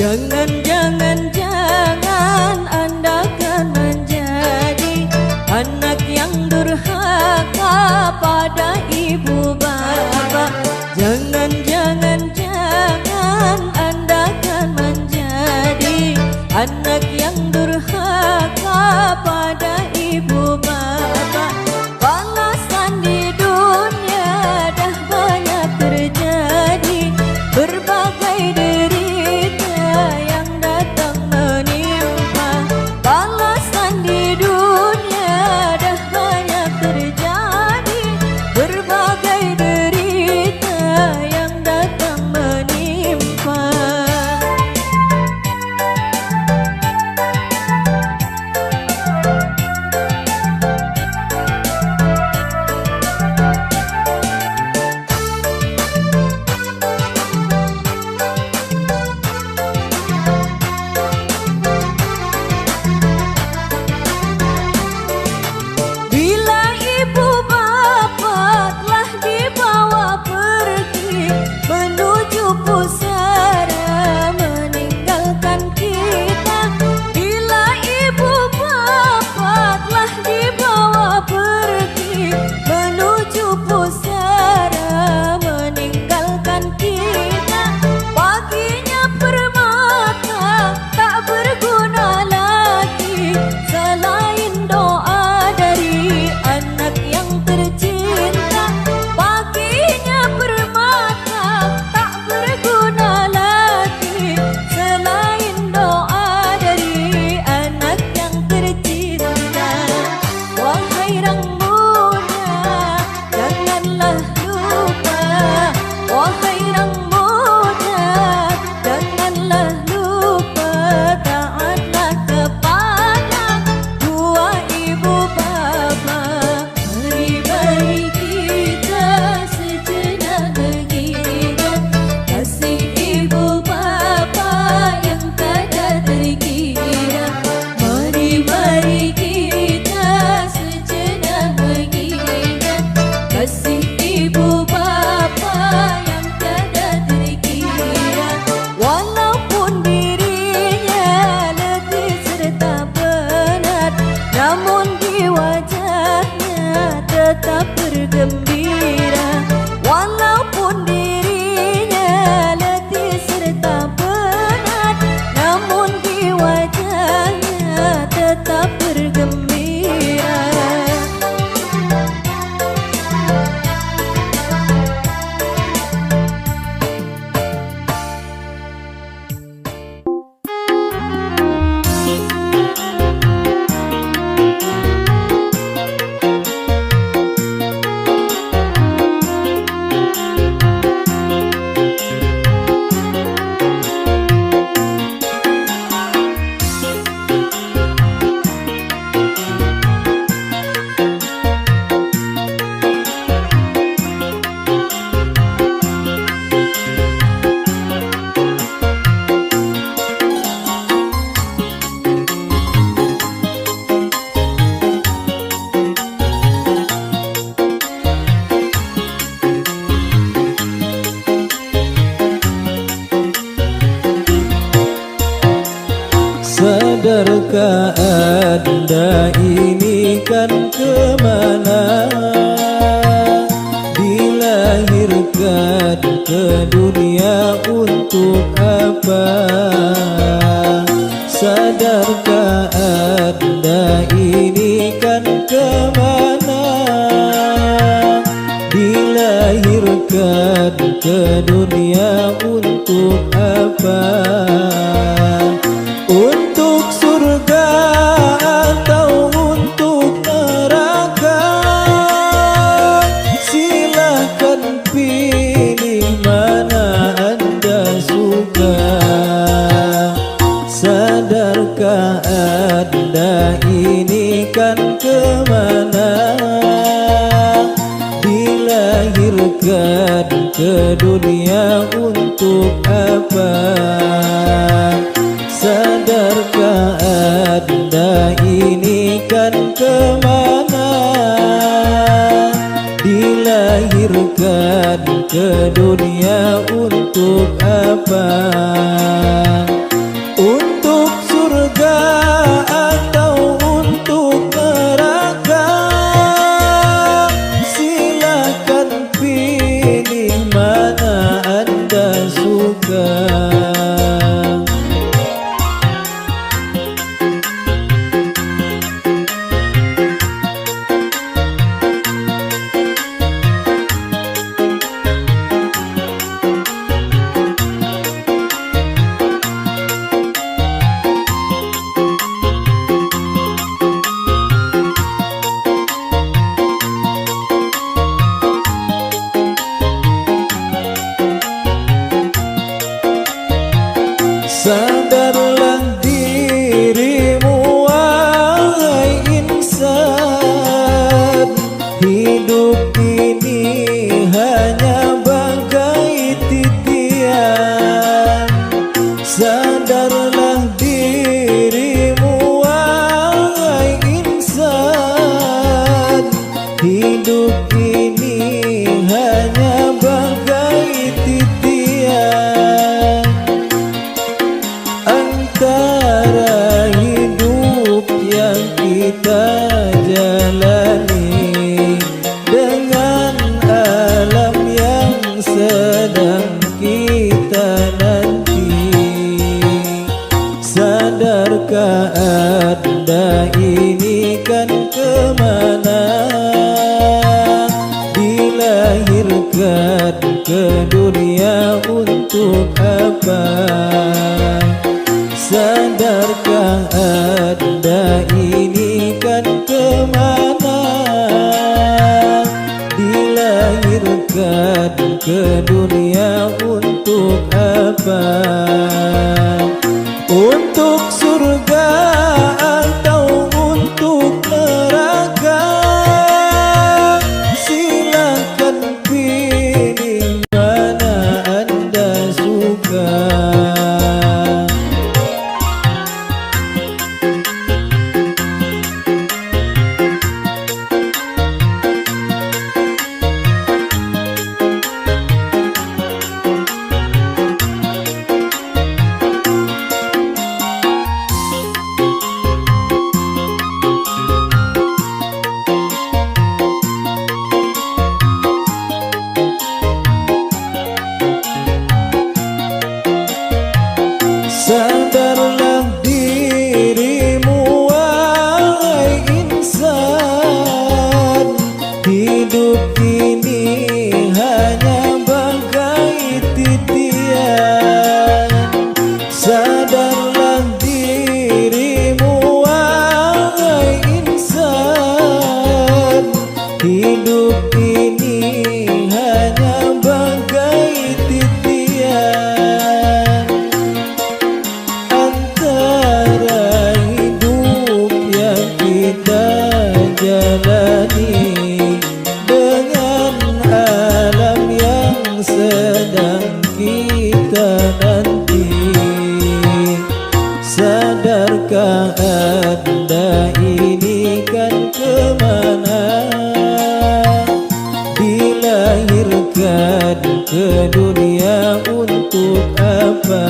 Jangan Anda kan menjadi anak yang durhaka pada ibu bapa. Jangan Anda kan menjadi anak yang durhaka pada ibu bapa. Balasan di dunia dah banyak terjadi, berbagai derita yang datang menimpa. Balasan di dunia dah banyak terjadi, berbagai derita yang datang menimpa. Namun di wajahnya tetap bergembira, walaupun dirinya letih serta penat. Namun di wajahnya tetap bergembira. kan kemana? Dilahirkan ke dunia untuk apa? Sadarkah Anda ini kan kemana? Dilahirkan ke dunia untuk apa? Untuk surga atau untuk neraka? Silahkan pilih mana Anda suka. Sadarkah Anda ini kan kemana? Dilahirkan ke dunia untuk apa? Sadarkah Anda ini kan kemana? Dilahirkan ke dunia untuk apa? Untuk surga atau untuk neraka? Silahkan pilih mana Anda suka. Sadarlah dirimu wahai insan, hidup ini hanya bagai titian. Sadarlah dirimu wahai insan, hidup ini hanya bagai titian. Antara hidup yang kita jalani dengan alam yang sedang kita nanti. Sadarkah Anda ini kan kemana? Dilahirkan ke dunia untuk apa? Sadarkah Anda ini kan kemana? Dilahirkan ke dunia untuk apa? Untuk surga atau untuk neraka? Silahkan pilih mana Anda suka. Sadarlah dirimu wahai insan, hidup ini hanya bagai titian. Sadarlah dirimu wahai insan, hidup ini hanya bagai titian. Antara hidup yang kita jalani dengan alam yang sedang kita nanti. Sadarkah Anda ini kan kemana? Dilahirkan ke dunia untuk apa?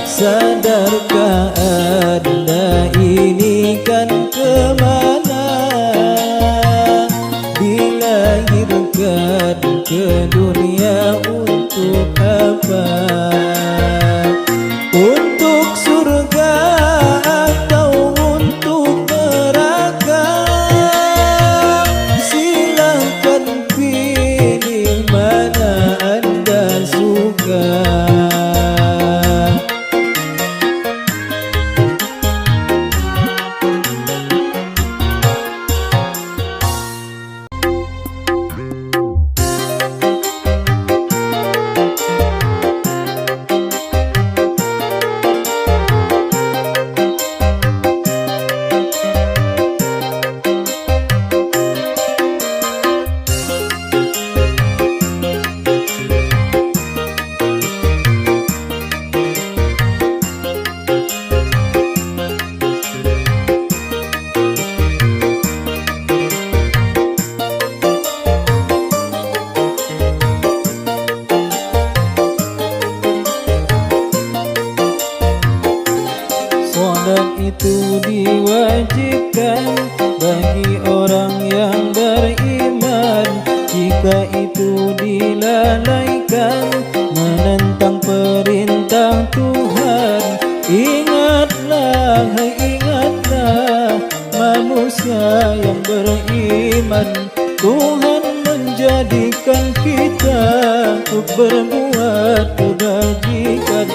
Sadarkah Anda ini kan kemana, dilahirkan ke dunia untuk apa? Untuk surga atau untuk neraka? Silahkan pilih mana Anda suka. Salat itu diwajibkan bagi orang yang beriman. Jika itu dilalaikan, menentang perintah Tuhan. Ingatlah, hai ingatlah, manusia yang beriman. Tuhan menjadikan kita untuk berbuat kebajikan.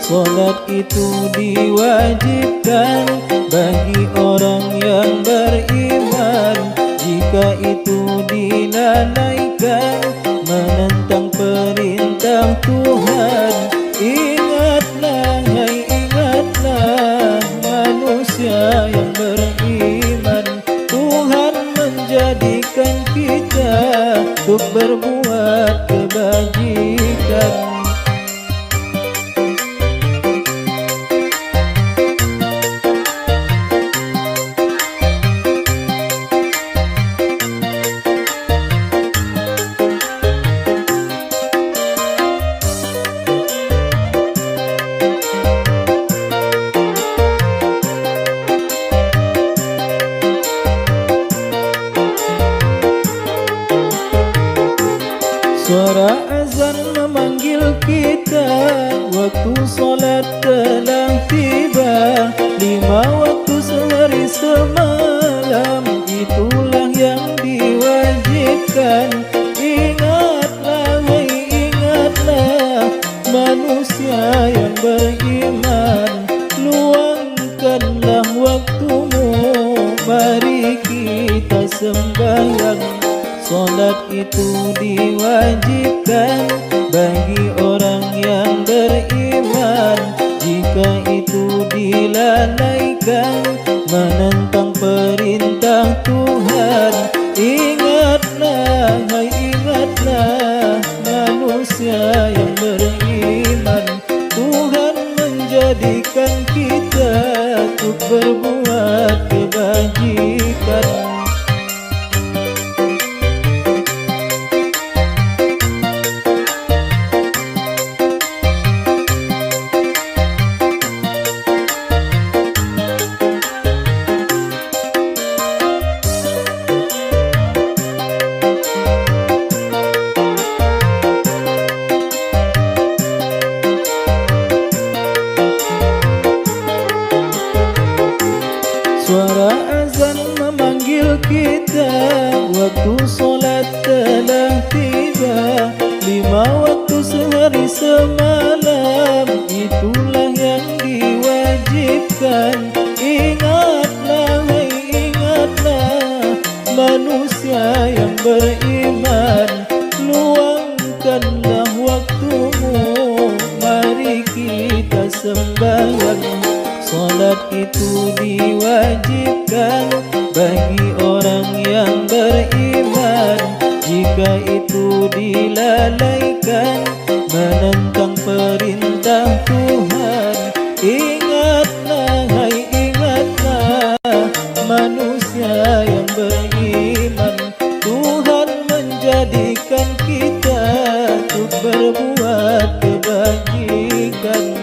Salat itu diwajibkan bagi orang yang beriman. Jika itu dilalaikan, menentang perintah Tuhan. Ingatlah, hai ingatlah, manusia yang beriman. Tuhan menjadikan kita untuk berbuat kebajikan. Suara azan memanggil kita, waktu solat telah tiba. 5 waktu sehari semalam, itulah yang diwajibkan. Ingatlah, hai ingatlah, manusia yang beriman. Luangkanlah waktumu, mari kita sembahyang. Salat itu diwajibkan bagi orang yang beriman. Jika itu dilalaikan, menentang perintah Tuhan. Ingatlah, hai ingatlah, manusia yang beriman. Tuhan menjadikan kita untuk berbuat kebajikan. Suara azan memanggil kita, waktu solat telah tiba. 5 waktu sehari semalam, itulah yang diwajibkan. Ingatlah, hai ingatlah, manusia yang beriman. Luangkanlah waktumu, mari kita sembahyang. Salat itu diwajibkan bagi orang yang beriman. Jika itu dilalaikan, menentang perintah Tuhan. Ingatlah, hai ingatlah, manusia yang beriman. Tuhan menjadikan kita untuk berbuat kebajikan.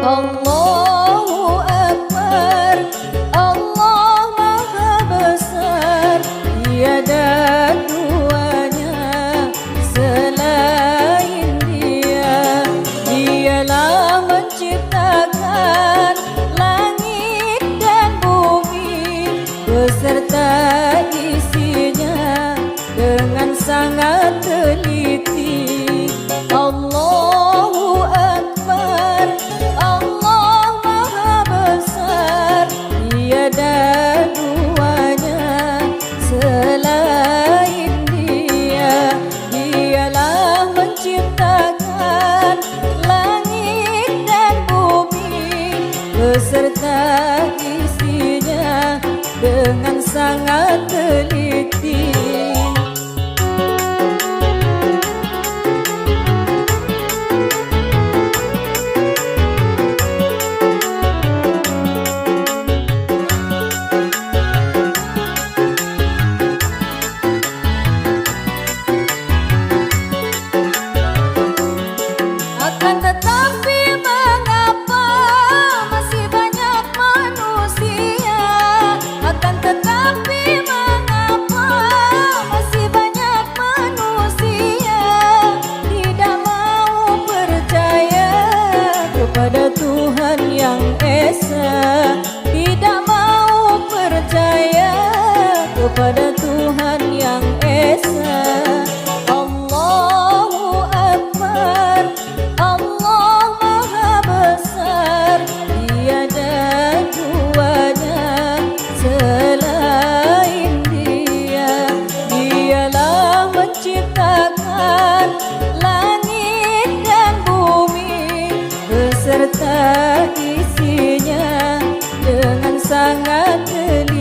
Allahu Akbar, Allah Maha Besar, tiada duanya selain Dia. Dialah menciptakan langit dan bumi beserta isinya dengan sangat teliti. Allahu Akbar, Allah Maha Besar, tiada duanya selain Dia. Dialah menciptakan langit dan bumi beserta isinya dengan sangat teliti. Akan tetapi mengapa masih banyak manusia? Akan tetapi mengapa masih banyak manusia tidak mau percaya kepada Tuhan yang Esa, tidak mau percaya kepada Tuhan yang Esa. Allahu Akbar, Allah Maha Besar, tiada duanya selain Dia. Dialah menciptakan langit dan bumi beserta isinya dengan sangat teliti.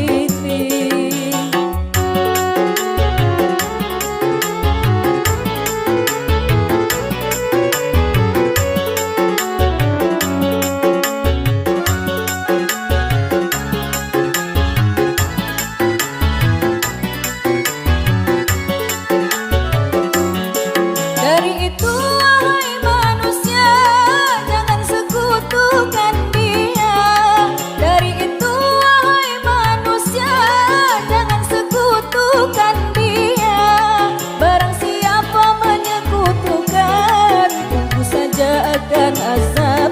Dari itu wahai manusia, jangan sekutukan Dia. Dari itu wahai manusia, jangan sekutukan Dia. Barang siapa menyekutukan, tunggu saja akan azab